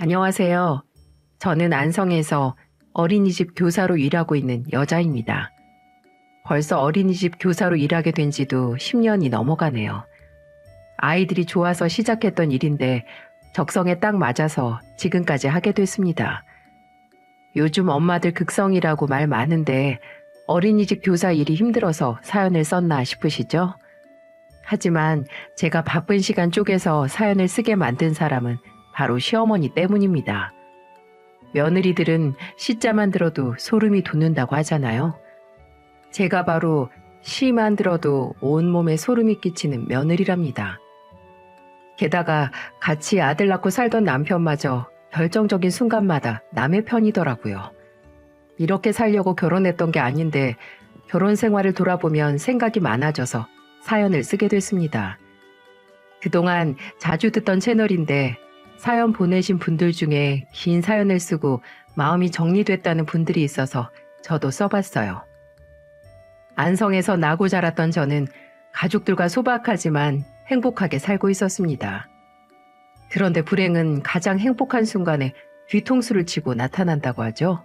안녕하세요. 저는 안성에서 어린이집 교사로 일하고 있는 여자입니다. 벌써 어린이집 교사로 일하게 된 지도 10년이 넘어가네요. 아이들이 좋아서 시작했던 일인데 적성에 딱 맞아서 지금까지 하게 됐습니다. 요즘 엄마들 극성이라고 말 많은데 어린이집 교사 일이 힘들어서 사연을 썼나 싶으시죠? 하지만 제가 바쁜 시간 쪼개서 사연을 쓰게 만든 사람은 바로 시어머니 때문입니다. 며느리들은 시자만 들어도 소름이 돋는다고 하잖아요. 제가 바로 시만 들어도 온몸에 소름이 끼치는 며느리랍니다. 게다가 같이 아들 낳고 살던 남편마저 결정적인 순간마다 남의 편이더라고요. 이렇게 살려고 결혼했던 게 아닌데 결혼 생활을 돌아보면 생각이 많아져서 사연을 쓰게 됐습니다. 그동안 자주 듣던 채널인데 사연 보내신 분들 중에 긴 사연을 쓰고 마음이 정리됐다는 분들이 있어서 저도 써봤어요. 안성에서 나고 자랐던 저는 가족들과 소박하지만 행복하게 살고 있었습니다. 그런데 불행은 가장 행복한 순간에 뒤통수를 치고 나타난다고 하죠.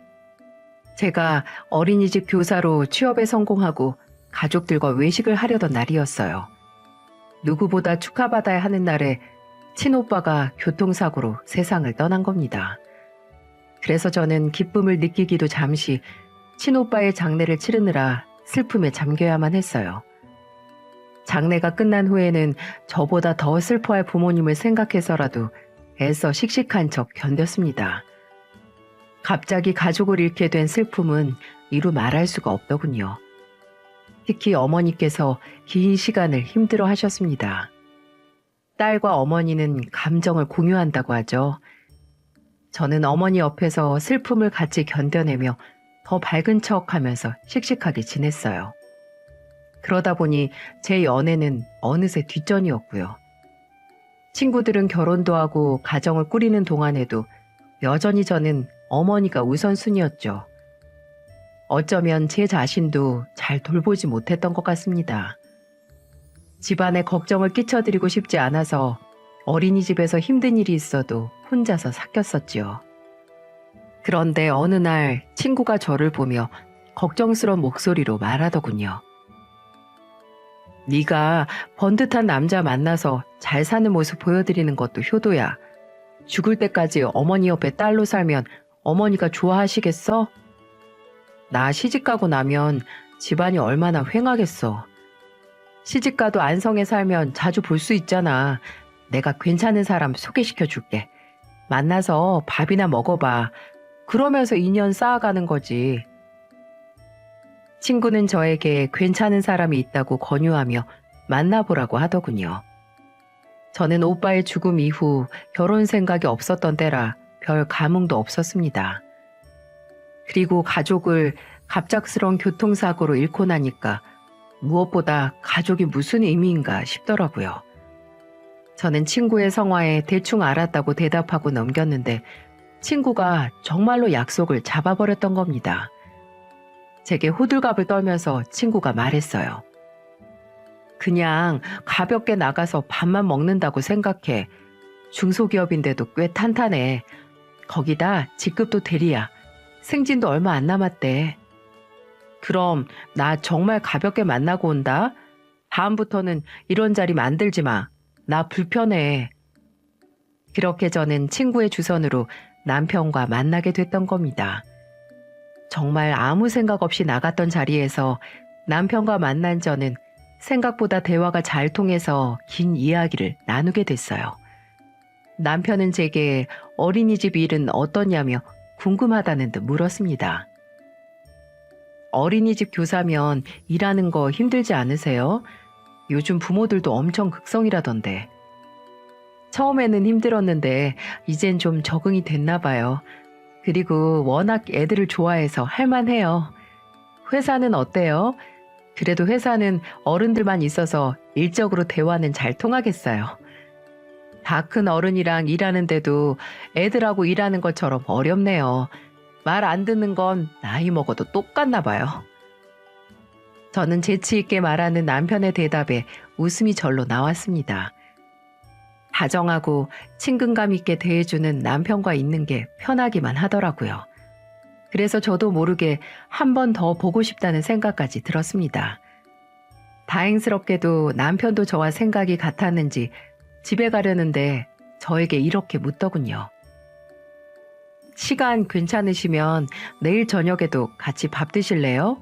제가 어린이집 교사로 취업에 성공하고 가족들과 외식을 하려던 날이었어요. 누구보다 축하받아야 하는 날에 친오빠가 교통사고로 세상을 떠난 겁니다. 그래서 저는 기쁨을 느끼기도 잠시 친오빠의 장례를 치르느라 슬픔에 잠겨야만 했어요. 장례가 끝난 후에는 저보다 더 슬퍼할 부모님을 생각해서라도 애써 씩씩한 척 견뎠습니다. 갑자기 가족을 잃게 된 슬픔은 이루 말할 수가 없더군요. 특히 어머니께서 긴 시간을 힘들어 하셨습니다. 딸과 어머니는 감정을 공유한다고 하죠. 저는 어머니 옆에서 슬픔을 같이 견뎌내며 더 밝은 척하면서 씩씩하게 지냈어요. 그러다 보니 제 연애는 어느새 뒷전이었고요. 친구들은 결혼도 하고 가정을 꾸리는 동안에도 여전히 저는 어머니가 우선순위였죠. 어쩌면 제 자신도 잘 돌보지 못했던 것 같습니다. 집안에 걱정을 끼쳐드리고 싶지 않아서 어린이집에서 힘든 일이 있어도 혼자서 삭혔었지요. 그런데 어느 날 친구가 저를 보며 걱정스러운 목소리로 말하더군요. 네가 번듯한 남자 만나서 잘 사는 모습 보여드리는 것도 효도야. 죽을 때까지 어머니 옆에 딸로 살면 어머니가 좋아하시겠어? 나 시집가고 나면 집안이 얼마나 휑하겠어. 시집가도 안성에 살면 자주 볼 수 있잖아. 내가 괜찮은 사람 소개시켜 줄게. 만나서 밥이나 먹어봐. 그러면서 인연 쌓아가는 거지. 친구는 저에게 괜찮은 사람이 있다고 권유하며 만나보라고 하더군요. 저는 오빠의 죽음 이후 결혼 생각이 없었던 때라 별 감흥도 없었습니다. 그리고 가족을 갑작스러운 교통사고로 잃고 나니까 무엇보다 가족이 무슨 의미인가 싶더라고요. 저는 친구의 성화에 대충 알았다고 대답하고 넘겼는데 친구가 정말로 약속을 잡아버렸던 겁니다. 제게 호들갑을 떨면서 친구가 말했어요. 그냥 가볍게 나가서 밥만 먹는다고 생각해. 중소기업인데도 꽤 탄탄해. 거기다 직급도 대리야. 승진도 얼마 안 남았대. 그럼 나 정말 가볍게 만나고 온다. 다음부터는 이런 자리 만들지 마. 나 불편해. 그렇게 저는 친구의 주선으로 남편과 만나게 됐던 겁니다. 정말 아무 생각 없이 나갔던 자리에서 남편과 만난 저는 생각보다 대화가 잘 통해서 긴 이야기를 나누게 됐어요. 남편은 제게 어린이집 일은 어떠냐며 궁금하다는 듯 물었습니다. 어린이집 교사면 일하는 거 힘들지 않으세요? 요즘 부모들도 엄청 극성이라던데. 처음에는 힘들었는데 이젠 좀 적응이 됐나 봐요. 그리고 워낙 애들을 좋아해서 할만해요. 회사는 어때요? 그래도 회사는 어른들만 있어서 일적으로 대화는 잘 통하겠어요. 다 큰 어른이랑 일하는데도 애들하고 일하는 것처럼 어렵네요. 말 안 듣는 건 나이 먹어도 똑같나 봐요. 저는 재치 있게 말하는 남편의 대답에 웃음이 절로 나왔습니다. 다정하고 친근감 있게 대해주는 남편과 있는 게 편하기만 하더라고요. 그래서 저도 모르게 한 번 더 보고 싶다는 생각까지 들었습니다. 다행스럽게도 남편도 저와 생각이 같았는지 집에 가려는데 저에게 이렇게 묻더군요. 시간 괜찮으시면 내일 저녁에도 같이 밥 드실래요?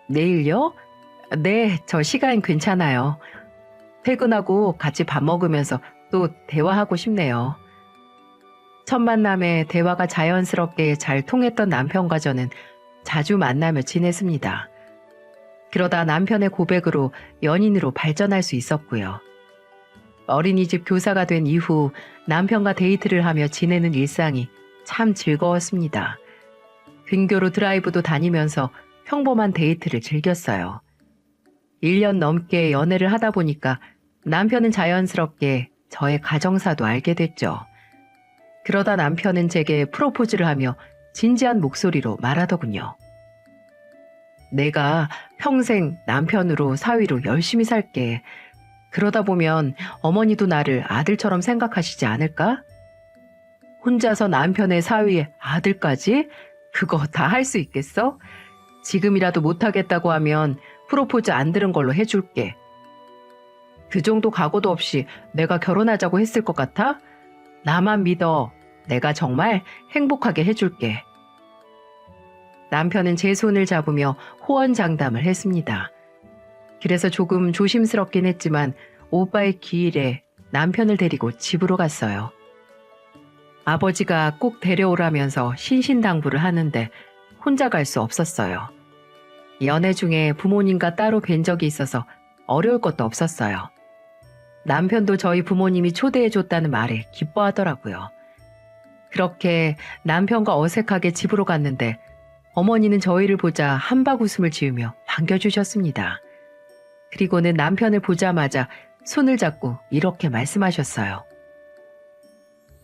내일요? 네, 저 시간 괜찮아요. 퇴근하고 같이 밥 먹으면서 또 대화하고 싶네요. 첫 만남에 대화가 자연스럽게 잘 통했던 남편과 저는 자주 만나며 지냈습니다. 그러다 남편의 고백으로 연인으로 발전할 수 있었고요. 어린이집 교사가 된 이후 남편과 데이트를 하며 지내는 일상이 참 즐거웠습니다. 근교로 드라이브도 다니면서 평범한 데이트를 즐겼어요. 1년 넘게 연애를 하다 보니까 남편은 자연스럽게 저의 가정사도 알게 됐죠. 그러다 남편은 제게 프로포즈를 하며 진지한 목소리로 말하더군요. 내가 평생 남편으로 사위로 열심히 살게. 그러다 보면 어머니도 나를 아들처럼 생각하시지 않을까? 혼자서 남편의 사위에 아들까지? 그거 다 할 수 있겠어? 지금이라도 못하겠다고 하면 프로포즈 안 들은 걸로 해줄게. 그 정도 각오도 없이 내가 결혼하자고 했을 것 같아? 나만 믿어. 내가 정말 행복하게 해줄게. 남편은 제 손을 잡으며 호언장담을 했습니다. 그래서 조금 조심스럽긴 했지만 오빠의 기일에 남편을 데리고 집으로 갔어요. 아버지가 꼭 데려오라면서 신신당부를 하는데 혼자 갈 수 없었어요. 연애 중에 부모님과 따로 뵌 적이 있어서 어려울 것도 없었어요. 남편도 저희 부모님이 초대해줬다는 말에 기뻐하더라고요. 그렇게 남편과 어색하게 집으로 갔는데 어머니는 저희를 보자 한박 웃음을 지으며 반겨주셨습니다. 그리고는 남편을 보자마자 손을 잡고 이렇게 말씀하셨어요.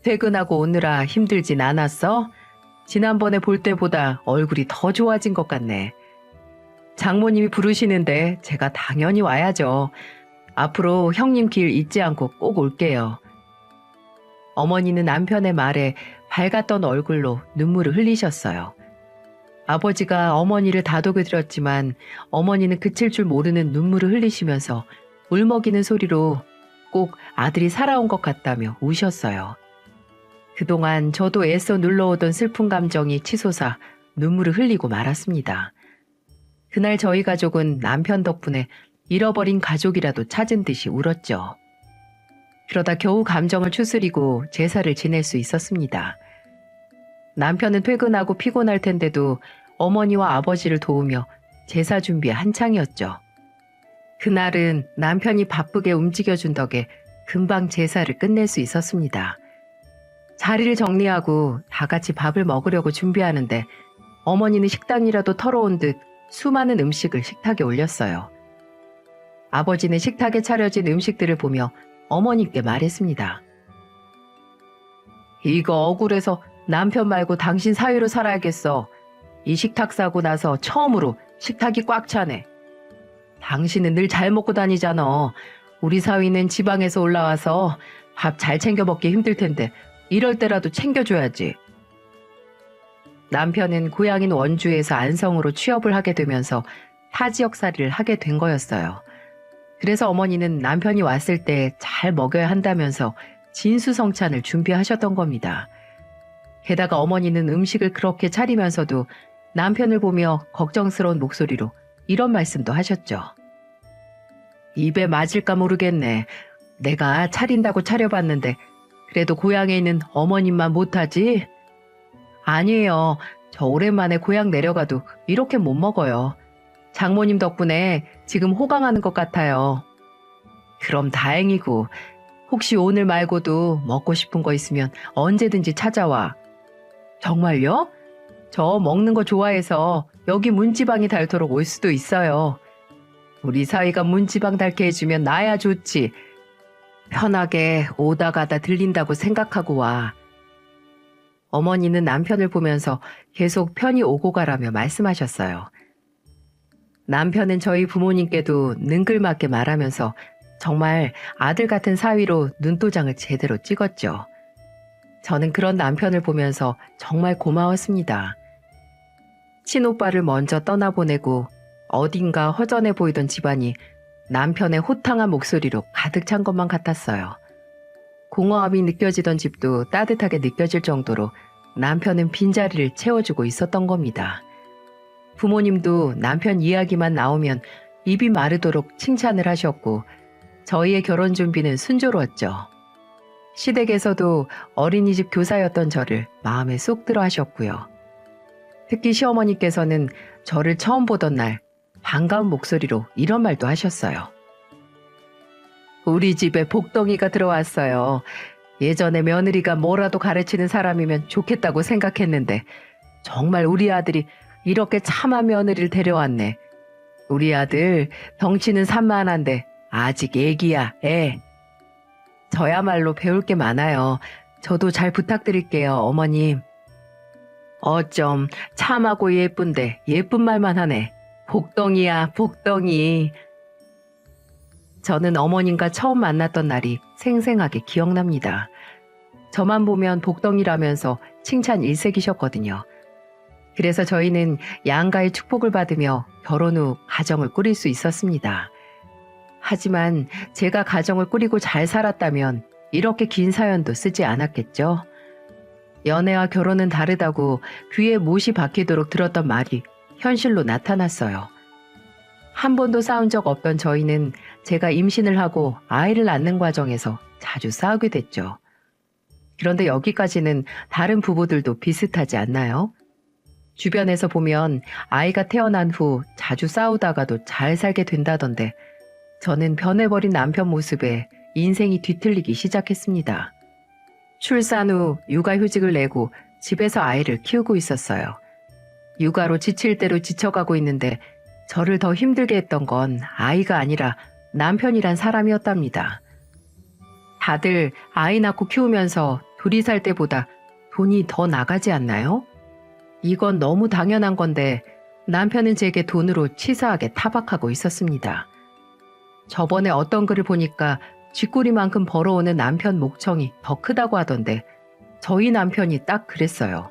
퇴근하고 오느라 힘들진 않았어? 지난번에 볼 때보다 얼굴이 더 좋아진 것 같네. 장모님이 부르시는데 제가 당연히 와야죠. 앞으로 형님 길 잊지 않고 꼭 올게요. 어머니는 남편의 말에 밝았던 얼굴로 눈물을 흘리셨어요. 아버지가 어머니를 다독여드렸지만 어머니는 그칠 줄 모르는 눈물을 흘리시면서 울먹이는 소리로 꼭 아들이 살아온 것 같다며 우셨어요. 그동안 저도 애써 눌러오던 슬픈 감정이 치솟아 눈물을 흘리고 말았습니다. 그날 저희 가족은 남편 덕분에 잃어버린 가족이라도 찾은 듯이 울었죠. 그러다 겨우 감정을 추스리고 제사를 지낼 수 있었습니다. 남편은 퇴근하고 피곤할 텐데도 어머니와 아버지를 도우며 제사 준비에 한창이었죠. 그날은 남편이 바쁘게 움직여준 덕에 금방 제사를 끝낼 수 있었습니다. 자리를 정리하고 다 같이 밥을 먹으려고 준비하는데 어머니는 식당이라도 털어온 듯 수많은 음식을 식탁에 올렸어요. 아버지는 식탁에 차려진 음식들을 보며 어머니께 말했습니다. 이거 억울해서 남편 말고 당신 사위로 살아야겠어. 이 식탁 사고 나서 처음으로 식탁이 꽉 차네. 당신은 늘 잘 먹고 다니잖아. 우리 사위는 지방에서 올라와서 밥 잘 챙겨 먹기 힘들 텐데 이럴 때라도 챙겨줘야지. 남편은 고향인 원주에서 안성으로 취업을 하게 되면서 타 지역살이를 하게 된 거였어요. 그래서 어머니는 남편이 왔을 때 잘 먹여야 한다면서 진수성찬을 준비하셨던 겁니다. 게다가 어머니는 음식을 그렇게 차리면서도 남편을 보며 걱정스러운 목소리로 이런 말씀도 하셨죠. 입에 맞을까 모르겠네. 내가 차린다고 차려봤는데 그래도 고향에 있는 어머님만 못하지? 아니에요. 저 오랜만에 고향 내려가도 이렇게 못 먹어요. 장모님 덕분에 지금 호강하는 것 같아요. 그럼 다행이고 혹시 오늘 말고도 먹고 싶은 거 있으면 언제든지 찾아와. 정말요? 저 먹는 거 좋아해서 여기 문지방이 닳도록 올 수도 있어요. 우리 사위가 문지방 닳게 해주면 나야 좋지. 편하게 오다 가다 들린다고 생각하고 와. 어머니는 남편을 보면서 계속 편히 오고 가라며 말씀하셨어요. 남편은 저희 부모님께도 능글맞게 말하면서 정말 아들 같은 사위로 눈도장을 제대로 찍었죠. 저는 그런 남편을 보면서 정말 고마웠습니다. 친오빠를 먼저 떠나보내고 어딘가 허전해 보이던 집안이 남편의 호탕한 목소리로 가득 찬 것만 같았어요. 공허함이 느껴지던 집도 따뜻하게 느껴질 정도로 남편은 빈자리를 채워주고 있었던 겁니다. 부모님도 남편 이야기만 나오면 입이 마르도록 칭찬을 하셨고 저희의 결혼 준비는 순조로웠죠. 시댁에서도 어린이집 교사였던 저를 마음에 쏙 들어 하셨고요. 특히 시어머니께서는 저를 처음 보던 날 반가운 목소리로 이런 말도 하셨어요. 우리 집에 복덩이가 들어왔어요. 예전에 며느리가 뭐라도 가르치는 사람이면 좋겠다고 생각했는데 정말 우리 아들이 이렇게 참한 며느리를 데려왔네. 우리 아들 덩치는 산만한데 아직 애기야, 애. 저야말로 배울 게 많아요. 저도 잘 부탁드릴게요, 어머님. 어쩜 참하고 예쁜데 예쁜 말만 하네. 복덩이야, 복덩이. 저는 어머님과 처음 만났던 날이 생생하게 기억납니다. 저만 보면 복덩이라면서 칭찬 일색이셨거든요. 그래서 저희는 양가의 축복을 받으며 결혼 후 가정을 꾸릴 수 있었습니다. 하지만 제가 가정을 꾸리고 잘 살았다면 이렇게 긴 사연도 쓰지 않았겠죠. 연애와 결혼은 다르다고 귀에 못이 박히도록 들었던 말이 현실로 나타났어요. 한 번도 싸운 적 없던 저희는 제가 임신을 하고 아이를 낳는 과정에서 자주 싸우게 됐죠. 그런데 여기까지는 다른 부부들도 비슷하지 않나요? 주변에서 보면 아이가 태어난 후 자주 싸우다가도 잘 살게 된다던데 저는 변해버린 남편 모습에 인생이 뒤틀리기 시작했습니다. 출산 후 육아휴직을 내고 집에서 아이를 키우고 있었어요. 육아로 지칠 대로 지쳐가고 있는데 저를 더 힘들게 했던 건 아이가 아니라 남편이란 사람이었답니다. 다들 아이 낳고 키우면서 둘이 살 때보다 돈이 더 나가지 않나요? 이건 너무 당연한 건데 남편은 제게 돈으로 치사하게 타박하고 있었습니다. 저번에 어떤 글을 보니까 쥐꼬리만큼 벌어오는 남편 목청이 더 크다고 하던데 저희 남편이 딱 그랬어요.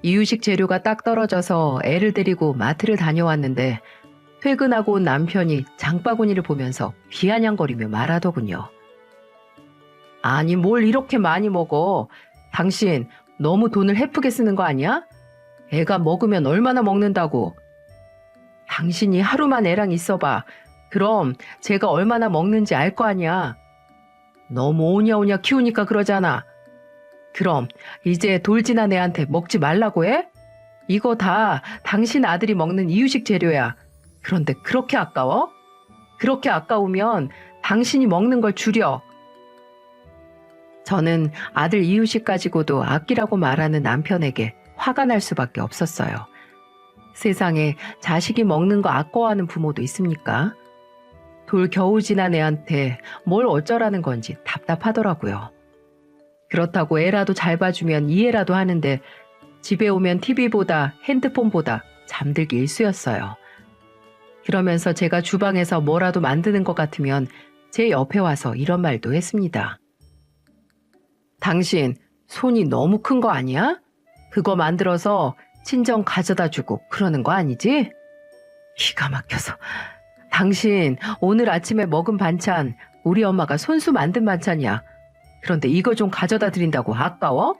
이유식 재료가 딱 떨어져서 애를 데리고 마트를 다녀왔는데 퇴근하고 온 남편이 장바구니를 보면서 비아냥거리며 말하더군요. 아니 뭘 이렇게 많이 먹어. 당신 너무 돈을 헤프게 쓰는 거 아니야? 애가 먹으면 얼마나 먹는다고. 당신이 하루만 애랑 있어봐. 그럼 제가 얼마나 먹는지 알 거 아니야. 너무 오냐오냐 키우니까 그러잖아. 그럼 이제 돌진한 애한테 먹지 말라고 해? 이거 다 당신 아들이 먹는 이유식 재료야. 그런데 그렇게 아까워? 그렇게 아까우면 당신이 먹는 걸 줄여. 저는 아들 이유식 가지고도 아끼라고 말하는 남편에게 화가 날 수밖에 없었어요. 세상에 자식이 먹는 거 아까워하는 부모도 있습니까? 돌 겨우 지난 애한테 뭘 어쩌라는 건지 답답하더라고요. 그렇다고 애라도 잘 봐주면 이해라도 하는데 집에 오면 TV보다 핸드폰보다 잠들기 일쑤였어요. 그러면서 제가 주방에서 뭐라도 만드는 것 같으면 제 옆에 와서 이런 말도 했습니다. 당신 손이 너무 큰 거 아니야? 그거 만들어서 친정 가져다 주고 그러는 거 아니지? 기가 막혀서. 당신 오늘 아침에 먹은 반찬 우리 엄마가 손수 만든 반찬이야. 그런데 이거 좀 가져다 드린다고 아까워?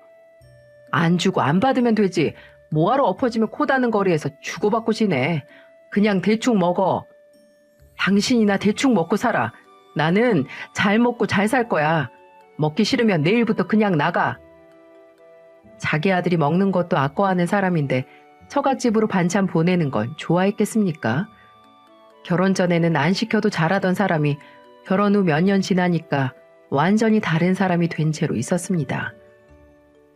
안 주고 안 받으면 되지. 뭐하러 엎어지면 코 다는 거리에서 주고받고 지내. 그냥 대충 먹어. 당신이나 대충 먹고 살아. 나는 잘 먹고 잘 살 거야. 먹기 싫으면 내일부터 그냥 나가. 자기 아들이 먹는 것도 아까워하는 사람인데 처갓집으로 반찬 보내는 건 좋아했겠습니까? 결혼 전에는 안 시켜도 잘하던 사람이 결혼 후 몇 년 지나니까 완전히 다른 사람이 된 채로 있었습니다.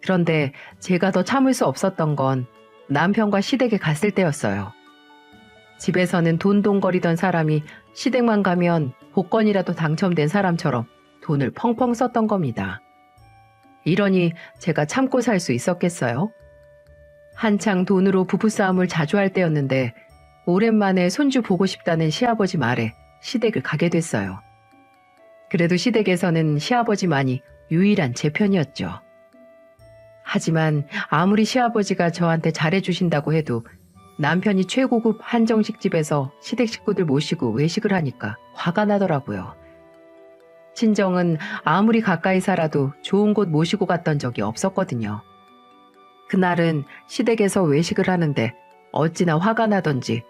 그런데 제가 더 참을 수 없었던 건 남편과 시댁에 갔을 때였어요. 집에서는 돈돈거리던 사람이 시댁만 가면 복권이라도 당첨된 사람처럼 돈을 펑펑 썼던 겁니다. 이러니 제가 참고 살 수 있었겠어요? 한창 돈으로 부부싸움을 자주 할 때였는데 오랜만에 손주 보고 싶다는 시아버지 말에 시댁을 가게 됐어요. 그래도 시댁에서는 시아버지만이 유일한 제 편이었죠. 하지만 아무리 시아버지가 저한테 잘해주신다고 해도 남편이 최고급 한정식 집에서 시댁 식구들 모시고 외식을 하니까 화가 나더라고요. 친정은 아무리 가까이 살아도 좋은 곳 모시고 갔던 적이 없었거든요. 그날은 시댁에서 외식을 하는데 어찌나 화가 나던지,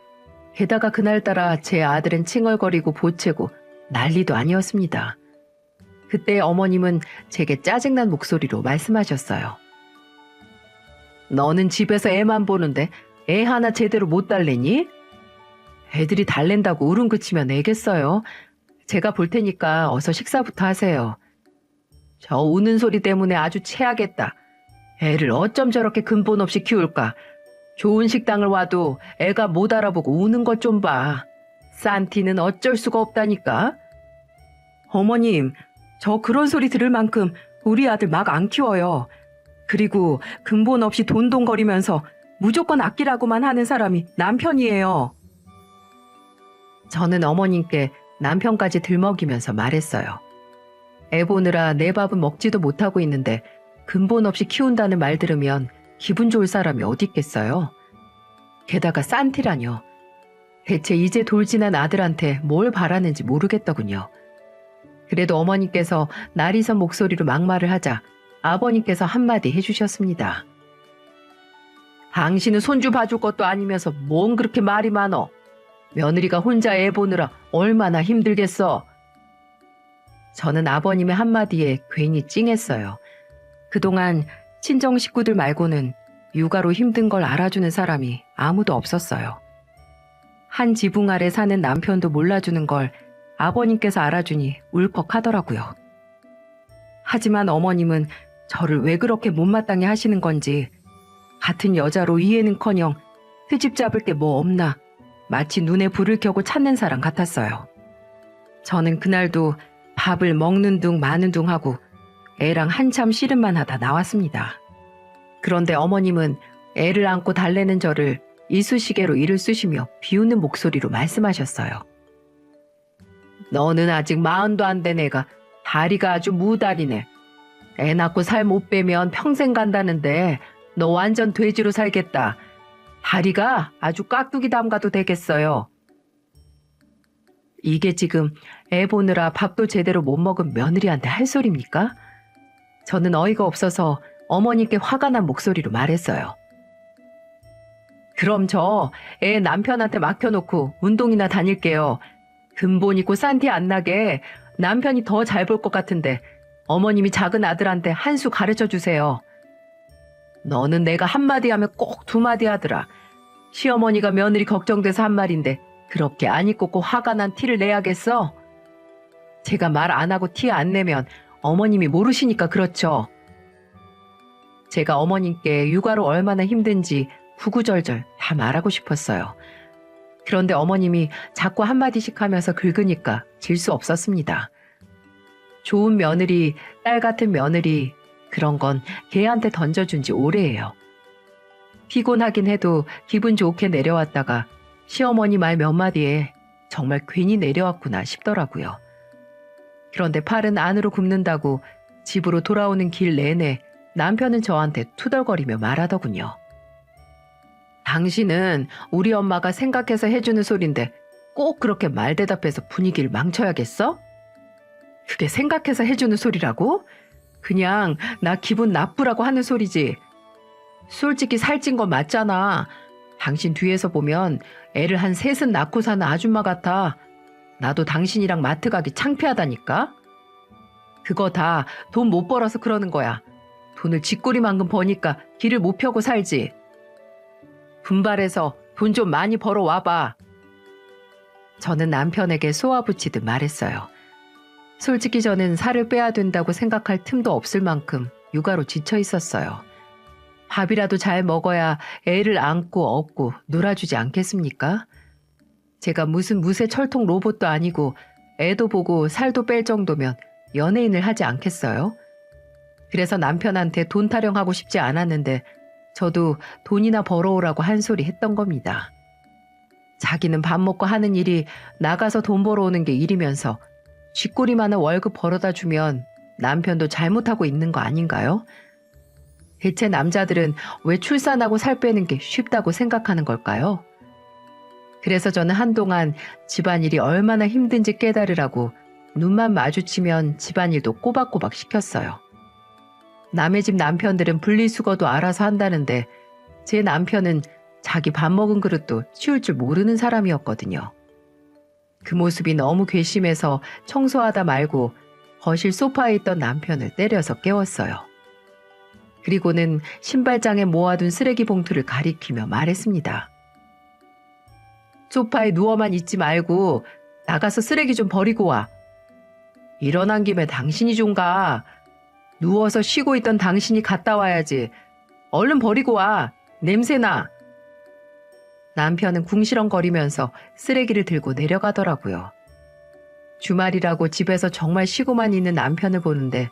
게다가 그날따라 제 아들은 칭얼거리고 보채고 난리도 아니었습니다. 그때 어머님은 제게 짜증난 목소리로 말씀하셨어요. 너는 집에서 애만 보는데 애 하나 제대로 못 달래니? 애들이 달랜다고 울음 그치면 애겠어요. 제가 볼 테니까 어서 식사부터 하세요. 저 우는 소리 때문에 아주 체하겠다. 애를 어쩜 저렇게 근본 없이 키울까? 좋은 식당을 와도 애가 못 알아보고 우는 것 좀 봐. 산티는 어쩔 수가 없다니까. 어머님, 저 그런 소리 들을 만큼 우리 아들 막 안 키워요. 그리고 근본 없이 돈돈거리면서 무조건 아끼라고만 하는 사람이 남편이에요. 저는 어머님께 남편까지 들먹이면서 말했어요. 애 보느라 내 밥은 먹지도 못하고 있는데 근본 없이 키운다는 말 들으면 기분 좋을 사람이 어디 있겠어요? 게다가 산티라뇨. 대체 이제 돌진한 아들한테 뭘 바라는지 모르겠더군요. 그래도 어머니께서 나리선 목소리로 막말을 하자 아버님께서 한마디 해주셨습니다. 당신은 손주 봐줄 것도 아니면서 뭔 그렇게 말이 많어. 며느리가 혼자 애 보느라 얼마나 힘들겠어. 저는 아버님의 한마디에 괜히 찡했어요. 그동안 친정 식구들 말고는 육아로 힘든 걸 알아주는 사람이 아무도 없었어요. 한 지붕 아래 사는 남편도 몰라주는 걸 아버님께서 알아주니 울컥하더라고요. 하지만 어머님은 저를 왜 그렇게 못마땅해 하시는 건지, 같은 여자로 이해는커녕 트집 잡을 게 뭐 없나 마치 눈에 불을 켜고 찾는 사람 같았어요. 저는 그날도 밥을 먹는 둥 마는 둥 하고 애랑 한참 씨름만 하다 나왔습니다. 그런데 어머님은 애를 안고 달래는 저를 이쑤시개로 이를 쑤시며 비웃는 목소리로 말씀하셨어요. 너는 아직 40도 안 된 애가 다리가 아주 무다리네. 애 낳고 살 못 빼면 평생 간다는데 너 완전 돼지로 살겠다. 다리가 아주 깍두기 담가도 되겠어요. 이게 지금 애 보느라 밥도 제대로 못 먹은 며느리한테 할 소리입니까? 저는 어이가 없어서 어머니께 화가 난 목소리로 말했어요. 그럼 저 애 남편한테 맡겨놓고 운동이나 다닐게요. 근본 있고 산티 안 나게 남편이 더 잘 볼 것 같은데 어머님이 작은 아들한테 한 수 가르쳐 주세요. 너는 내가 한마디 하면 꼭 두마디 하더라. 시어머니가 며느리 걱정돼서 한 말인데 그렇게 안 입고 화가 난 티를 내야겠어? 제가 말 안 하고 티 안 내면 어머님이 모르시니까 그렇죠. 제가 어머님께 육아로 얼마나 힘든지 구구절절 다 말하고 싶었어요. 그런데 어머님이 자꾸 한마디씩 하면서 긁으니까 질 수 없었습니다. 좋은 며느리, 딸 같은 며느리, 그런 건 걔한테 던져준 지 오래예요. 피곤하긴 해도 기분 좋게 내려왔다가 시어머니 말 몇 마디에 정말 괜히 내려왔구나 싶더라고요. 그런데 팔은 안으로 굽는다고 집으로 돌아오는 길 내내 남편은 저한테 투덜거리며 말하더군요. 당신은 우리 엄마가 생각해서 해주는 소린데 꼭 그렇게 말대답해서 분위기를 망쳐야겠어? 그게 생각해서 해주는 소리라고? 그냥 나 기분 나쁘라고 하는 소리지. 솔직히 살찐 거 맞잖아. 당신 뒤에서 보면 애를 한 셋은 낳고 사는 아줌마 같아. 나도 당신이랑 마트 가기 창피하다니까? 그거 다 돈 못 벌어서 그러는 거야. 돈을 쥐꼬리만큼 버니까 길을 못 펴고 살지. 분발해서 돈 좀 많이 벌어 와봐. 저는 남편에게 쏘아붙이듯 말했어요. 솔직히 저는 살을 빼야 된다고 생각할 틈도 없을 만큼 육아로 지쳐 있었어요. 밥이라도 잘 먹어야 애를 안고 업고 놀아주지 않겠습니까? 제가 무슨 무쇠 철통 로봇도 아니고 애도 보고 살도 뺄 정도면 연예인을 하지 않겠어요? 그래서 남편한테 돈 타령하고 싶지 않았는데 저도 돈이나 벌어오라고 한 소리 했던 겁니다. 자기는 밥 먹고 하는 일이 나가서 돈 벌어오는 게 일이면서 쥐꼬리 많은 월급 벌어다 주면 남편도 잘못하고 있는 거 아닌가요? 대체 남자들은 왜 출산하고 살 빼는 게 쉽다고 생각하는 걸까요? 그래서 저는 한동안 집안일이 얼마나 힘든지 깨달으라고 눈만 마주치면 집안일도 꼬박꼬박 시켰어요. 남의 집 남편들은 분리수거도 알아서 한다는데 제 남편은 자기 밥 먹은 그릇도 치울 줄 모르는 사람이었거든요. 그 모습이 너무 괘씸해서 청소하다 말고 거실 소파에 있던 남편을 때려서 깨웠어요. 그리고는 신발장에 모아둔 쓰레기 봉투를 가리키며 말했습니다. 소파에 누워만 있지 말고 나가서 쓰레기 좀 버리고 와. 일어난 김에 당신이 좀 가. 누워서 쉬고 있던 당신이 갔다 와야지. 얼른 버리고 와. 냄새나. 남편은 궁시렁거리면서 쓰레기를 들고 내려가더라고요. 주말이라고 집에서 정말 쉬고만 있는 남편을 보는데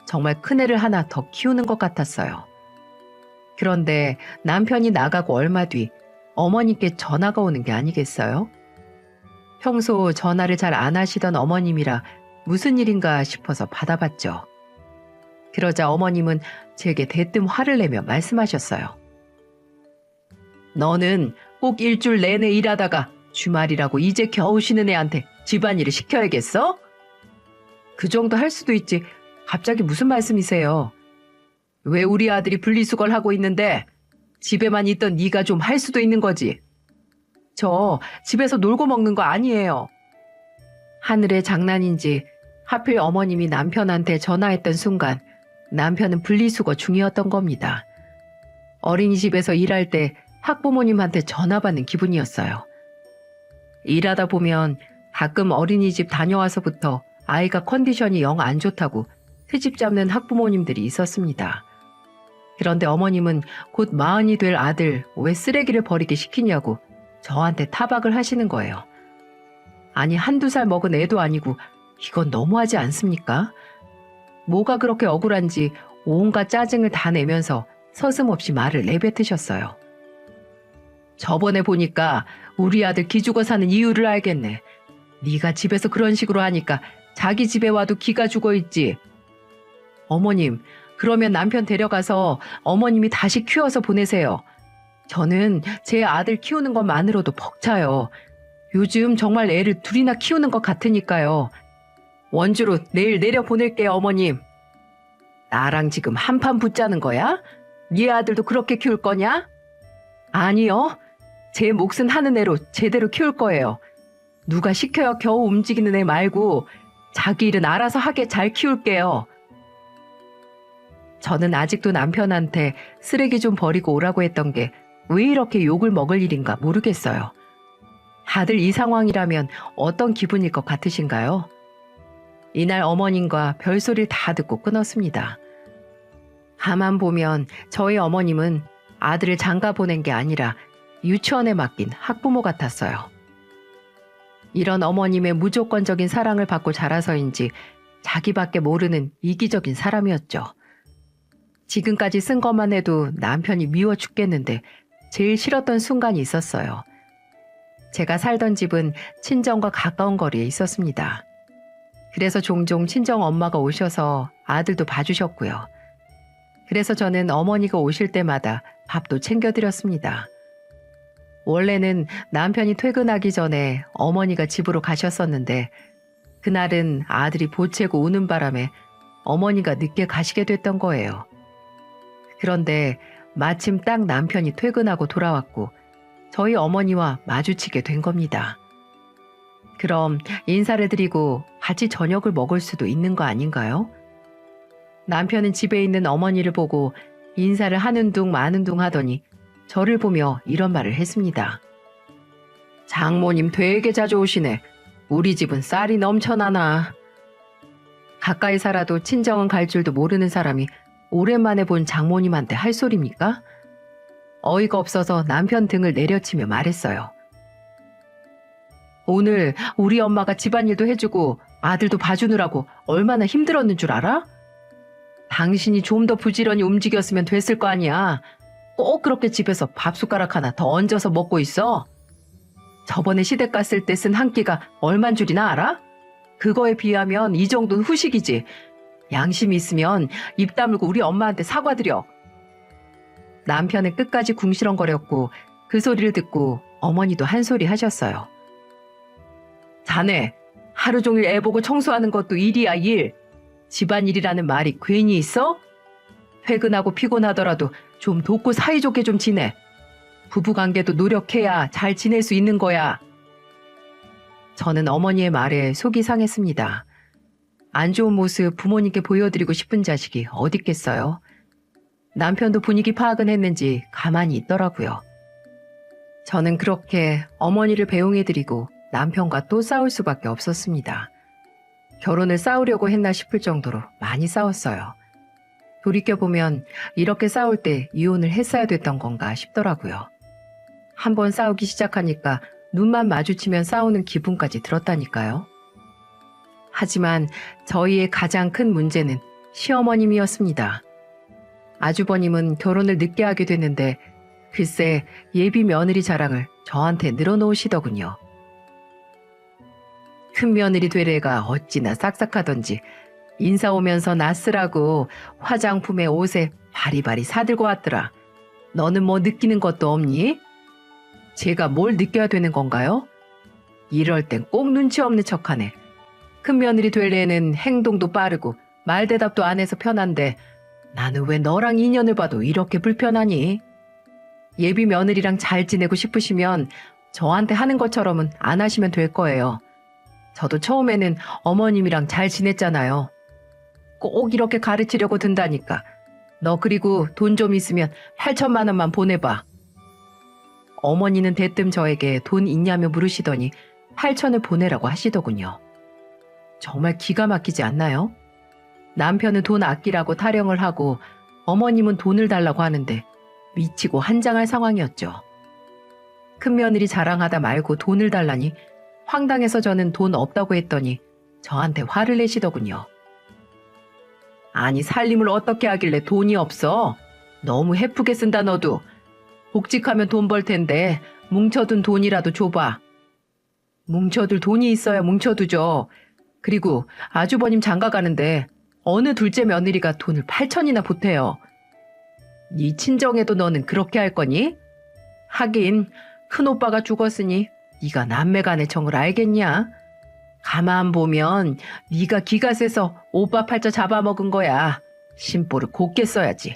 정말 큰애를 하나 더 키우는 것 같았어요. 그런데 남편이 나가고 얼마 뒤 어머니께 전화가 오는 게 아니겠어요? 평소 전화를 잘 안 하시던 어머님이라 무슨 일인가 싶어서 받아봤죠. 그러자 어머님은 제게 대뜸 화를 내며 말씀하셨어요. 너는 꼭 일주일 내내 일하다가 주말이라고 이제 겨우 쉬는 애한테 집안일을 시켜야겠어? 그 정도 할 수도 있지. 갑자기 무슨 말씀이세요? 왜 우리 아들이 분리수거를 하고 있는데 집에만 있던 네가 좀 할 수도 있는 거지. 저 집에서 놀고 먹는 거 아니에요. 하늘의 장난인지 하필 어머님이 남편한테 전화했던 순간 남편은 분리수거 중이었던 겁니다. 어린이집에서 일할 때 학부모님한테 전화 받는 기분이었어요. 일하다 보면 가끔 어린이집 다녀와서부터 아이가 컨디션이 영 안 좋다고 트집 잡는 학부모님들이 있었습니다. 그런데 어머님은 곧 40이 될 아들 왜 쓰레기를 버리게 시키냐고 저한테 타박을 하시는 거예요. 아니 한두 살 먹은 애도 아니고 이건 너무하지 않습니까? 뭐가 그렇게 억울한지 온갖 짜증을 다 내면서 서슴없이 말을 내뱉으셨어요. 저번에 보니까 우리 아들 기죽어 사는 이유를 알겠네. 네가 집에서 그런 식으로 하니까 자기 집에 와도 기가 죽어 있지. 어머님, 그러면 남편 데려가서 어머님이 다시 키워서 보내세요. 저는 제 아들 키우는 것만으로도 벅차요. 요즘 정말 애를 둘이나 키우는 것 같으니까요. 원주로 내일 내려보낼게요, 어머님. 나랑 지금 한판 붙자는 거야? 네 아들도 그렇게 키울 거냐? 아니요. 제 몫은 하는 애로 제대로 키울 거예요. 누가 시켜야 겨우 움직이는 애 말고 자기 일은 알아서 하게 잘 키울게요. 저는 아직도 남편한테 쓰레기 좀 버리고 오라고 했던 게 왜 이렇게 욕을 먹을 일인가 모르겠어요. 다들 이 상황이라면 어떤 기분일 것 같으신가요? 이날 어머님과 별소리를 다 듣고 끊었습니다. 가만 보면 저희 어머님은 아들을 장가 보낸 게 아니라 유치원에 맡긴 학부모 같았어요. 이런 어머님의 무조건적인 사랑을 받고 자라서인지 자기밖에 모르는 이기적인 사람이었죠. 지금까지 쓴 것만 해도 남편이 미워 죽겠는데 제일 싫었던 순간이 있었어요. 제가 살던 집은 친정과 가까운 거리에 있었습니다. 그래서 종종 친정 엄마가 오셔서 아들도 봐주셨고요. 그래서 저는 어머니가 오실 때마다 밥도 챙겨드렸습니다. 원래는 남편이 퇴근하기 전에 어머니가 집으로 가셨었는데 그날은 아들이 보채고 우는 바람에 어머니가 늦게 가시게 됐던 거예요. 그런데 마침 딱 남편이 퇴근하고 돌아왔고 저희 어머니와 마주치게 된 겁니다. 그럼 인사를 드리고 같이 저녁을 먹을 수도 있는 거 아닌가요? 남편은 집에 있는 어머니를 보고 인사를 하는 둥 마는 둥 하더니 저를 보며 이런 말을 했습니다. 장모님 되게 자주 오시네. 우리 집은 쌀이 넘쳐나나. 가까이 살아도 친정은 갈 줄도 모르는 사람이 오랜만에 본 장모님한테 할 소리입니까? 어이가 없어서 남편 등을 내려치며 말했어요. 오늘 우리 엄마가 집안일도 해주고 아들도 봐주느라고 얼마나 힘들었는 줄 알아? 당신이 좀 더 부지런히 움직였으면 됐을 거 아니야. 꼭 그렇게 집에서 밥숟가락 하나 더 얹어서 먹고 있어? 저번에 시댁 갔을 때 쓴 한 끼가 얼만 줄이나 알아? 그거에 비하면 이 정도는 후식이지. 양심이 있으면 입 다물고 우리 엄마한테 사과드려. 남편은 끝까지 궁시렁거렸고 그 소리를 듣고 어머니도 한 소리 하셨어요. 자네, 하루 종일 애 보고 청소하는 것도 일이야, 일. 집안일이라는 말이 괜히 있어? 퇴근하고 피곤하더라도 좀 돕고 사이좋게 좀 지내. 부부관계도 노력해야 잘 지낼 수 있는 거야. 저는 어머니의 말에 속이 상했습니다. 안 좋은 모습 부모님께 보여드리고 싶은 자식이 어딨겠어요. 남편도 분위기 파악은 했는지 가만히 있더라고요. 저는 그렇게 어머니를 배웅해드리고 남편과 또 싸울 수밖에 없었습니다. 결혼을 싸우려고 했나 싶을 정도로 많이 싸웠어요. 돌이켜보면 이렇게 싸울 때 이혼을 했어야 됐던 건가 싶더라고요. 한번 싸우기 시작하니까 눈만 마주치면 싸우는 기분까지 들었다니까요. 하지만 저희의 가장 큰 문제는 시어머님이었습니다. 아주버님은 결혼을 늦게 하게 됐는데 글쎄 예비 며느리 자랑을 저한테 늘어놓으시더군요. 큰 며느리 되래가 어찌나 싹싹하던지 인사 오면서 낯쓰라고 화장품에 옷에 바리바리 사들고 왔더라. 너는 뭐 느끼는 것도 없니? 제가 뭘 느껴야 되는 건가요? 이럴 땐 꼭 눈치 없는 척하네. 큰 며느리 될 애는 행동도 빠르고 말대답도 안 해서 편한데 나는 왜 너랑 인연을 봐도 이렇게 불편하니? 예비 며느리랑 잘 지내고 싶으시면 저한테 하는 것처럼은 안 하시면 될 거예요. 저도 처음에는 어머님이랑 잘 지냈잖아요. 꼭 이렇게 가르치려고 든다니까. 너 그리고 돈 좀 있으면 8천만 원만 보내봐. 어머니는 대뜸 저에게 돈 있냐며 물으시더니 8천을 보내라고 하시더군요. 정말 기가 막히지 않나요? 남편은 돈 아끼라고 타령을 하고 어머님은 돈을 달라고 하는데 미치고 한장할 상황이었죠. 큰 며느리 자랑하다 말고 돈을 달라니 황당해서 저는 돈 없다고 했더니 저한테 화를 내시더군요. 아니 살림을 어떻게 하길래 돈이 없어? 너무 헤프게 쓴다 너도. 복직하면 돈 벌 텐데 뭉쳐둔 돈이라도 줘봐. 뭉쳐둘 돈이 있어야 뭉쳐두죠. 그리고 아주버님 장가 가는데 어느 둘째 며느리가 돈을 8천이나 보태요. 네 친정에도 너는 그렇게 할 거니? 하긴 큰오빠가 죽었으니 네가 남매간의 정을 알겠냐? 가만 보면 네가 기가 세서 오빠 팔자 잡아먹은 거야. 심보를 곱게 써야지.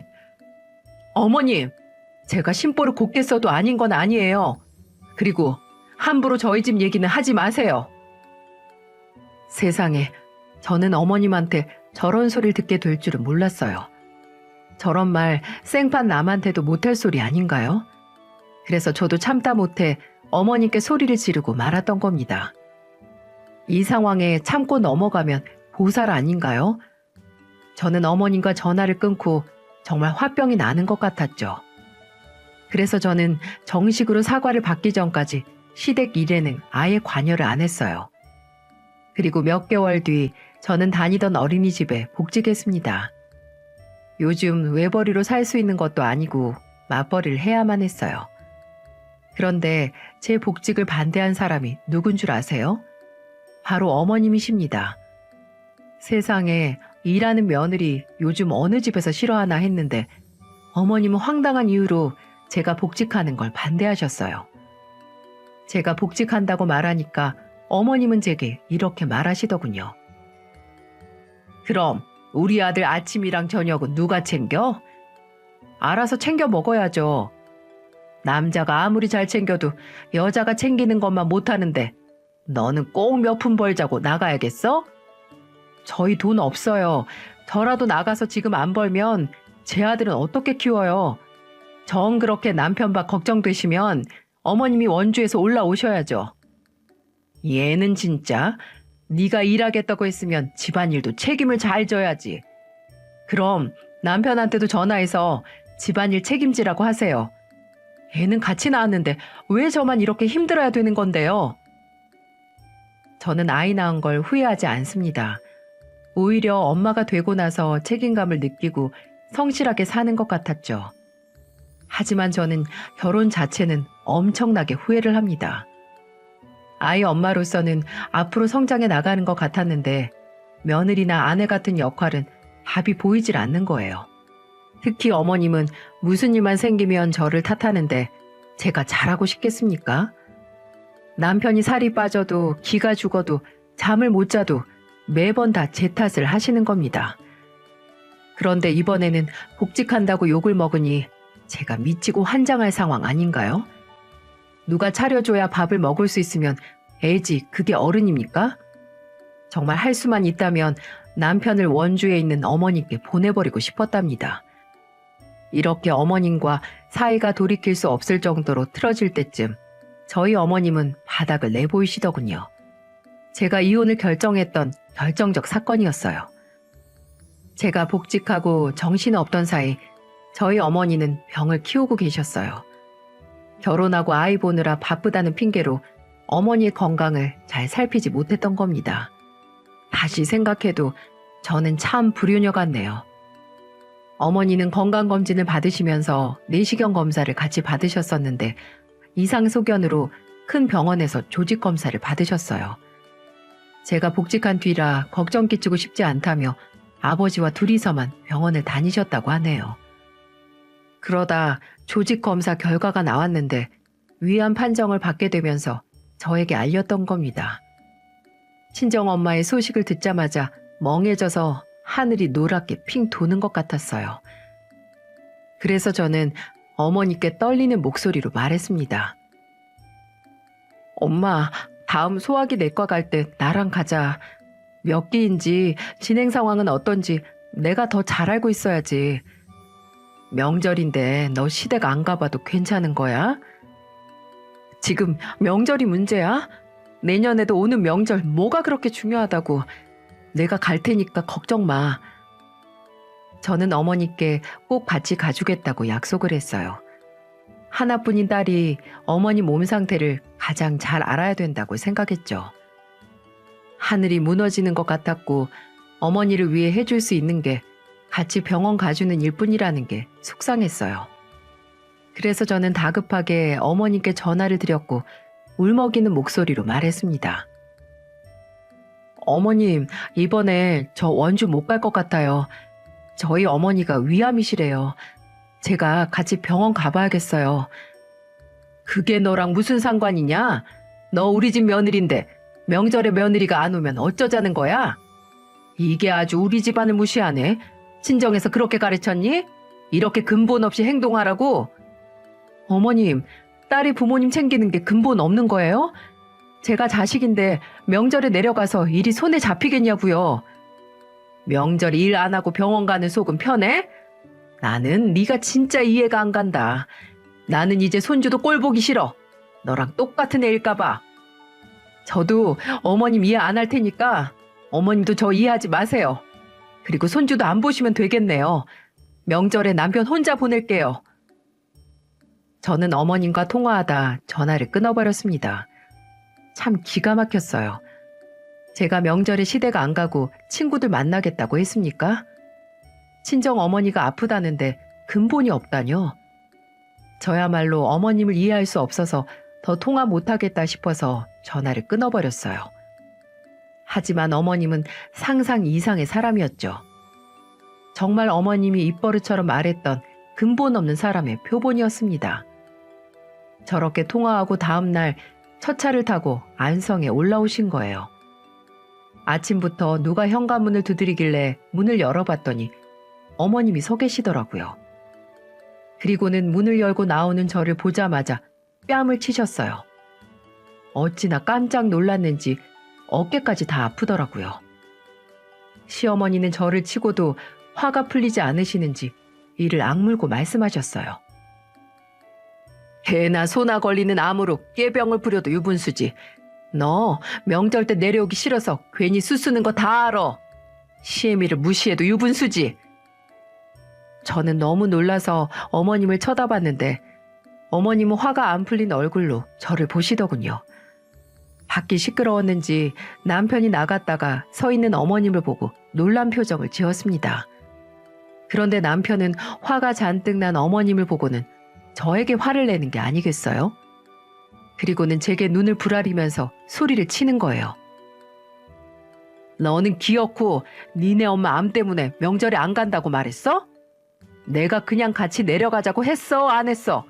어머님, 제가 심보를 곱게 써도 아닌 건 아니에요. 그리고 함부로 저희 집 얘기는 하지 마세요. 세상에, 저는 어머님한테 저런 소리를 듣게 될 줄은 몰랐어요. 저런 말 생판 남한테도 못할 소리 아닌가요? 그래서 저도 참다 못해 어머님께 소리를 지르고 말았던 겁니다. 이 상황에 참고 넘어가면 보살 아닌가요? 저는 어머님과 전화를 끊고 정말 화병이 나는 것 같았죠. 그래서 저는 정식으로 사과를 받기 전까지 시댁 일에는 아예 관여를 안 했어요. 그리고 몇 개월 뒤 저는 다니던 어린이집에 복직했습니다. 요즘 외벌이로 살 수 있는 것도 아니고 맞벌이를 해야만 했어요. 그런데 제 복직을 반대한 사람이 누군 줄 아세요? 바로 어머님이십니다. 세상에 일하는 며느리 요즘 어느 집에서 싫어하나 했는데 어머님은 황당한 이유로 제가 복직하는 걸 반대하셨어요. 제가 복직한다고 말하니까 어머님은 제게 이렇게 말하시더군요. 그럼 우리 아들 아침이랑 저녁은 누가 챙겨? 알아서 챙겨 먹어야죠. 남자가 아무리 잘 챙겨도 여자가 챙기는 것만 못하는데 너는 꼭 몇 푼 벌자고 나가야겠어? 저희 돈 없어요. 저라도 나가서 지금 안 벌면 제 아들은 어떻게 키워요? 정 그렇게 남편 밥 걱정되시면 어머님이 원주에서 올라오셔야죠. 얘는 진짜 네가 일하겠다고 했으면 집안일도 책임을 잘 져야지. 그럼 남편한테도 전화해서 집안일 책임지라고 하세요. 애는 같이 낳았는데 왜 저만 이렇게 힘들어야 되는 건데요? 저는 아이 낳은 걸 후회하지 않습니다. 오히려 엄마가 되고 나서 책임감을 느끼고 성실하게 사는 것 같았죠. 하지만 저는 결혼 자체는 엄청나게 후회를 합니다. 아이 엄마로서는 앞으로 성장해 나가는 것 같았는데 며느리나 아내 같은 역할은 답이 보이질 않는 거예요. 특히 어머님은 무슨 일만 생기면 저를 탓하는데 제가 잘하고 싶겠습니까? 남편이 살이 빠져도 기가 죽어도 잠을 못 자도 매번 다 제 탓을 하시는 겁니다. 그런데 이번에는 복직한다고 욕을 먹으니 제가 미치고 환장할 상황 아닌가요? 누가 차려줘야 밥을 먹을 수 있으면 애지 그게 어른입니까? 정말 할 수만 있다면 남편을 원주에 있는 어머님께 보내버리고 싶었답니다. 이렇게 어머님과 사이가 돌이킬 수 없을 정도로 틀어질 때쯤 저희 어머님은 바닥을 내보이시더군요. 제가 이혼을 결정했던 결정적 사건이었어요. 제가 복직하고 정신없던 사이 저희 어머니는 병을 키우고 계셨어요. 결혼하고 아이 보느라 바쁘다는 핑계로 어머니의 건강을 잘 살피지 못했던 겁니다. 다시 생각해도 저는 참 불효녀 같네요. 어머니는 건강검진을 받으시면서 내시경 검사를 같이 받으셨었는데 이상소견으로 큰 병원에서 조직검사를 받으셨어요. 제가 복직한 뒤라 걱정 끼치고 싶지 않다며 아버지와 둘이서만 병원을 다니셨다고 하네요. 그러다 조직검사 결과가 나왔는데 위암 판정을 받게 되면서 저에게 알렸던 겁니다. 친정엄마의 소식을 듣자마자 멍해져서 하늘이 노랗게 핑 도는 것 같았어요. 그래서 저는 어머니께 떨리는 목소리로 말했습니다. 엄마, 다음 소화기 내과 갈 때 나랑 가자. 몇 기인지 진행 상황은 어떤지 내가 더 잘 알고 있어야지. 명절인데 너 시댁 안 가봐도 괜찮은 거야? 지금 명절이 문제야? 내년에도 오는 명절 뭐가 그렇게 중요하다고. 내가 갈 테니까 걱정 마. 저는 어머니께 꼭 같이 가주겠다고 약속을 했어요. 하나뿐인 딸이 어머니 몸 상태를 가장 잘 알아야 된다고 생각했죠. 하늘이 무너지는 것 같았고 어머니를 위해 해줄 수 있는 게 같이 병원 가주는 일뿐이라는 게 속상했어요. 그래서 저는 다급하게 어머니께 전화를 드렸고 울먹이는 목소리로 말했습니다. 어머님, 이번에 저 원주 못 갈 것 같아요. 저희 어머니가 위암이시래요. 제가 같이 병원 가봐야겠어요. 그게 너랑 무슨 상관이냐? 너 우리 집 며느리인데 명절에 며느리가 안 오면 어쩌자는 거야? 이게 아주 우리 집안을 무시하네. 친정에서 그렇게 가르쳤니? 이렇게 근본 없이 행동하라고? 어머님, 딸이 부모님 챙기는 게 근본 없는 거예요? 제가 자식인데 명절에 내려가서 일이 손에 잡히겠냐고요. 명절 일 안 하고 병원 가는 속은 편해? 나는 네가 진짜 이해가 안 간다. 나는 이제 손주도 꼴 보기 싫어. 너랑 똑같은 애일까 봐. 저도 어머님 이해 안 할 테니까 어머님도 저 이해하지 마세요. 그리고 손주도 안 보시면 되겠네요. 명절에 남편 혼자 보낼게요. 저는 어머님과 통화하다 전화를 끊어버렸습니다. 참 기가 막혔어요. 제가 명절에 시댁 안 가고 친구들 만나겠다고 했습니까? 친정 어머니가 아프다는데 근본이 없다뇨. 저야말로 어머님을 이해할 수 없어서 더 통화 못하겠다 싶어서 전화를 끊어버렸어요. 하지만 어머님은 상상 이상의 사람이었죠. 정말 어머님이 입버릇처럼 말했던 근본 없는 사람의 표본이었습니다. 저렇게 통화하고 다음날 첫 차를 타고 안성에 올라오신 거예요. 아침부터 누가 현관문을 두드리길래 문을 열어봤더니 어머님이 서 계시더라고요. 그리고는 문을 열고 나오는 저를 보자마자 뺨을 치셨어요. 어찌나 깜짝 놀랐는지 어깨까지 다 아프더라고요. 시어머니는 저를 치고도 화가 풀리지 않으시는지 이를 악물고 말씀하셨어요. 개나 소나 걸리는 암으로 깨병을 부려도 유분수지. 너 명절 때 내려오기 싫어서 괜히 수쓰는 거 다 알아. 시애미를 무시해도 유분수지. 저는 너무 놀라서 어머님을 쳐다봤는데 어머님은 화가 안 풀린 얼굴로 저를 보시더군요. 밖이 시끄러웠는지 남편이 나갔다가 서 있는 어머님을 보고 놀란 표정을 지었습니다. 그런데 남편은 화가 잔뜩 난 어머님을 보고는 저에게 화를 내는 게 아니겠어요? 그리고는 제게 눈을 부라리면서 소리를 치는 거예요. 너는 기어코 니네 엄마 암 때문에 명절에 안 간다고 말했어? 내가 그냥 같이 내려가자고 했어, 안 했어?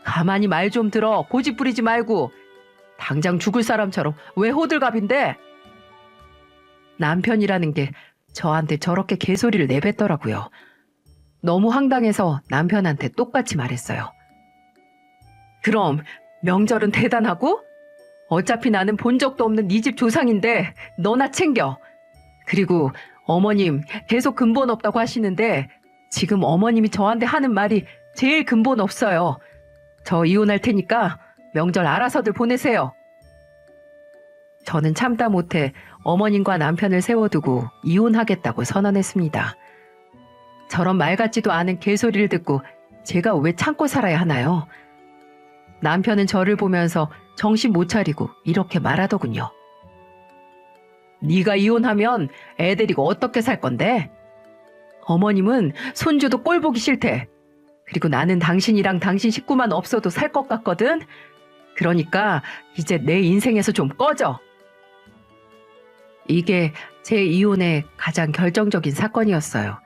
가만히 말 좀 들어. 고집 부리지 말고. 당장 죽을 사람처럼 왜 호들갑인데? 남편이라는 게 저한테 저렇게 개소리를 내뱉더라고요. 너무 황당해서 남편한테 똑같이 말했어요. 그럼 명절은 대단하고? 어차피 나는 본 적도 없는 네 집 조상인데 너나 챙겨. 그리고 어머님 계속 근본 없다고 하시는데 지금 어머님이 저한테 하는 말이 제일 근본 없어요. 저 이혼할 테니까 명절 알아서들 보내세요. 저는 참다 못해 어머님과 남편을 세워두고 이혼하겠다고 선언했습니다. 저런 말 같지도 않은 개소리를 듣고 제가 왜 참고 살아야 하나요? 남편은 저를 보면서 정신 못 차리고 이렇게 말하더군요. 네가 이혼하면 애 데리고 어떻게 살 건데? 어머님은 손주도 꼴 보기 싫대. 그리고 나는 당신이랑 당신 식구만 없어도 살 것 같거든. 그러니까 이제 내 인생에서 좀 꺼져. 이게 제 이혼의 가장 결정적인 사건이었어요.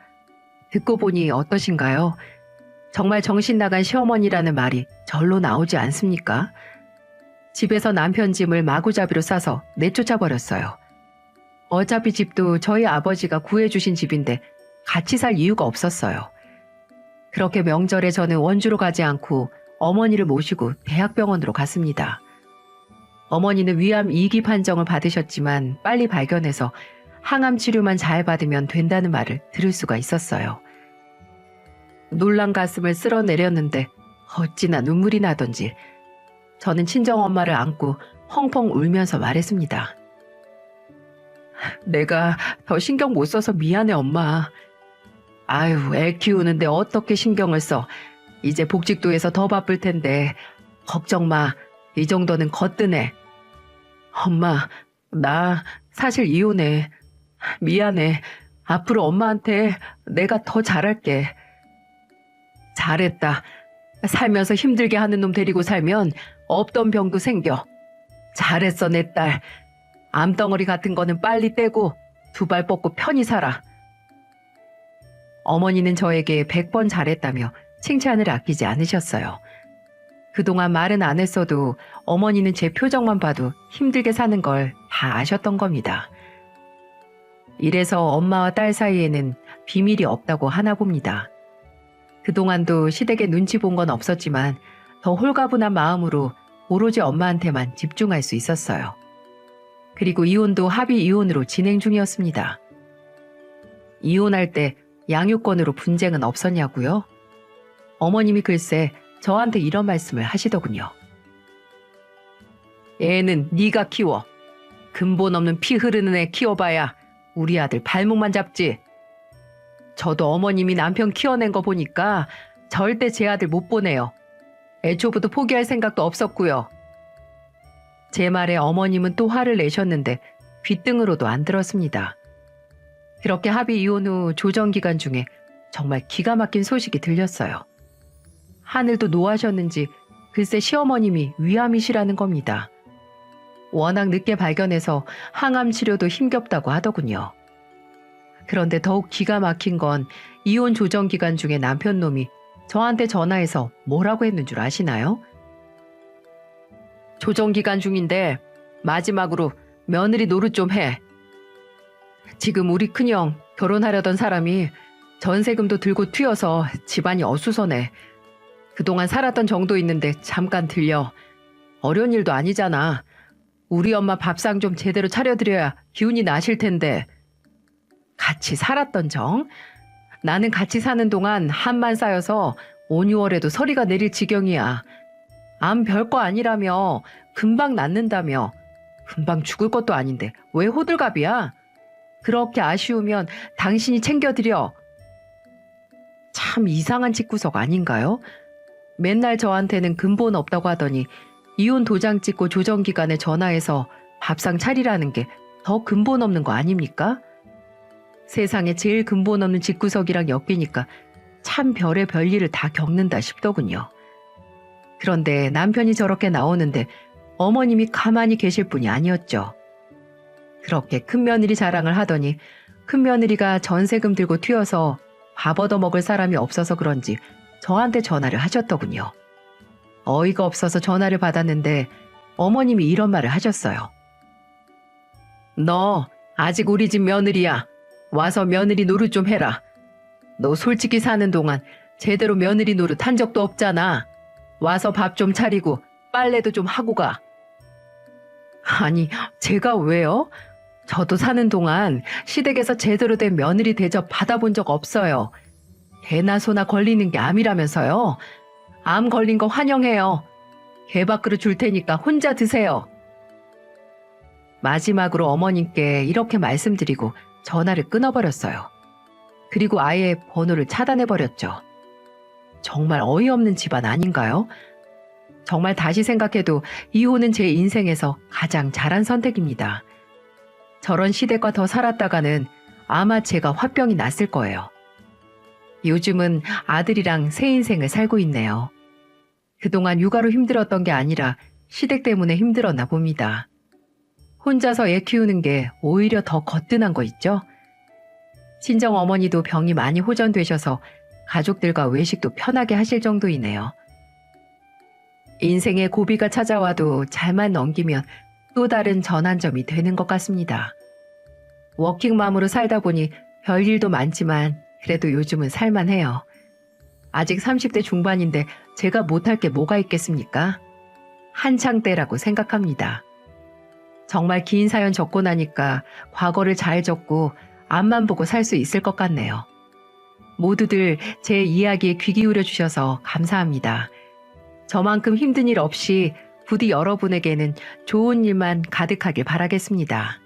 듣고 보니 어떠신가요? 정말 정신 나간 시어머니라는 말이 절로 나오지 않습니까? 집에서 남편 짐을 마구잡이로 싸서 내쫓아 버렸어요. 어차피 집도 저희 아버지가 구해주신 집인데 같이 살 이유가 없었어요. 그렇게 명절에 저는 원주로 가지 않고 어머니를 모시고 대학병원으로 갔습니다. 어머니는 위암 2기 판정을 받으셨지만 빨리 발견해서 항암 치료만 잘 받으면 된다는 말을 들을 수가 있었어요. 놀란 가슴을 쓸어내렸는데 어찌나 눈물이 나던지 저는 친정엄마를 안고 펑펑 울면서 말했습니다. 내가 더 신경 못 써서 미안해, 엄마. 아유, 애 키우는데 어떻게 신경을 써. 이제 복직도에서 더 바쁠 텐데 걱정 마. 이 정도는 거뜬해. 엄마, 나 사실 이혼해. 미안해. 앞으로 엄마한테 내가 더 잘할게. 잘했다. 살면서 힘들게 하는 놈 데리고 살면 없던 병도 생겨. 잘했어, 내 딸. 암덩어리 같은 거는 빨리 떼고 두 발 뻗고 편히 살아. 어머니는 저에게 100번 잘했다며 칭찬을 아끼지 않으셨어요. 그동안 말은 안 했어도 어머니는 제 표정만 봐도 힘들게 사는 걸 다 아셨던 겁니다. 이래서 엄마와 딸 사이에는 비밀이 없다고 하나 봅니다. 그동안도 시댁에 눈치 본 건 없었지만 더 홀가분한 마음으로 오로지 엄마한테만 집중할 수 있었어요. 그리고 이혼도 합의 이혼으로 진행 중이었습니다. 이혼할 때 양육권으로 분쟁은 없었냐고요? 어머님이 글쎄 저한테 이런 말씀을 하시더군요. 애는 네가 키워. 근본 없는 피 흐르는 애 키워봐야 우리 아들 발목만 잡지. 저도 어머님이 남편 키워낸 거 보니까 절대 제 아들 못 보내요. 애초부터 포기할 생각도 없었고요. 제 말에 어머님은 또 화를 내셨는데 귓등으로도 안 들었습니다. 그렇게 합의 이혼 후 조정기간 중에 정말 기가 막힌 소식이 들렸어요. 하늘도 노하셨는지 글쎄 시어머님이 위암이시라는 겁니다. 워낙 늦게 발견해서 항암 치료도 힘겹다고 하더군요. 그런데 더욱 기가 막힌 건 이혼 조정 기간 중에 남편 놈이 저한테 전화해서 뭐라고 했는 줄 아시나요? 조정 기간 중인데 마지막으로 며느리 노릇 좀 해. 지금 우리 큰형 결혼하려던 사람이 전세금도 들고 튀어서 집안이 어수선해. 그동안 살았던 정도 있는데 잠깐 들려. 어려운 일도 아니잖아. 우리 엄마 밥상 좀 제대로 차려드려야 기운이 나실 텐데. 같이 살았던 정? 나는 같이 사는 동안 한만 쌓여서 5, 6월에도 서리가 내릴 지경이야. 암 별거 아니라며. 금방 낫는다며. 금방 죽을 것도 아닌데 왜 호들갑이야? 그렇게 아쉬우면 당신이 챙겨드려. 참 이상한 집구석 아닌가요? 맨날 저한테는 근본 없다고 하더니 이혼 도장 찍고 조정기간에 전화해서 밥상 차리라는 게 더 근본 없는 거 아닙니까? 세상에 제일 근본 없는 집구석이랑 엮이니까 참 별의 별일을 다 겪는다 싶더군요. 그런데 남편이 저렇게 나오는데 어머님이 가만히 계실 분이 아니었죠. 그렇게 큰며느리 자랑을 하더니 큰며느리가 전세금 들고 튀어서 밥 얻어먹을 사람이 없어서 그런지 저한테 전화를 하셨더군요. 어이가 없어서 전화를 받았는데 어머님이 이런 말을 하셨어요. 너 아직 우리 집 며느리야. 와서 며느리 노릇 좀 해라. 너 솔직히 사는 동안 제대로 며느리 노릇 한 적도 없잖아. 와서 밥 좀 차리고 빨래도 좀 하고 가. 아니, 제가 왜요? 저도 사는 동안 시댁에서 제대로 된 며느리 대접 받아본 적 없어요. 개나 소나 걸리는 게 암이라면서요. 암 걸린 거 환영해요. 개밥그릇 줄 테니까 혼자 드세요. 마지막으로 어머님께 이렇게 말씀드리고 전화를 끊어버렸어요. 그리고 아예 번호를 차단해버렸죠. 정말 어이없는 집안 아닌가요? 정말 다시 생각해도 이혼은 제 인생에서 가장 잘한 선택입니다. 저런 시댁과 더 살았다가는 아마 제가 화병이 났을 거예요. 요즘은 아들이랑 새 인생을 살고 있네요. 그동안 육아로 힘들었던 게 아니라 시댁 때문에 힘들었나 봅니다. 혼자서 애 키우는 게 오히려 더 거뜬한 거 있죠? 친정 어머니도 병이 많이 호전되셔서 가족들과 외식도 편하게 하실 정도이네요. 인생에 고비가 찾아와도 잘만 넘기면 또 다른 전환점이 되는 것 같습니다. 워킹맘으로 살다 보니 별일도 많지만 그래도 요즘은 살만해요. 아직 30대 중반인데 제가 못할 게 뭐가 있겠습니까? 한창 때라고 생각합니다. 정말 긴 사연 적고 나니까 과거를 잘 적고 앞만 보고 살 수 있을 것 같네요. 모두들 제 이야기에 귀 기울여 주셔서 감사합니다. 저만큼 힘든 일 없이 부디 여러분에게는 좋은 일만 가득하길 바라겠습니다.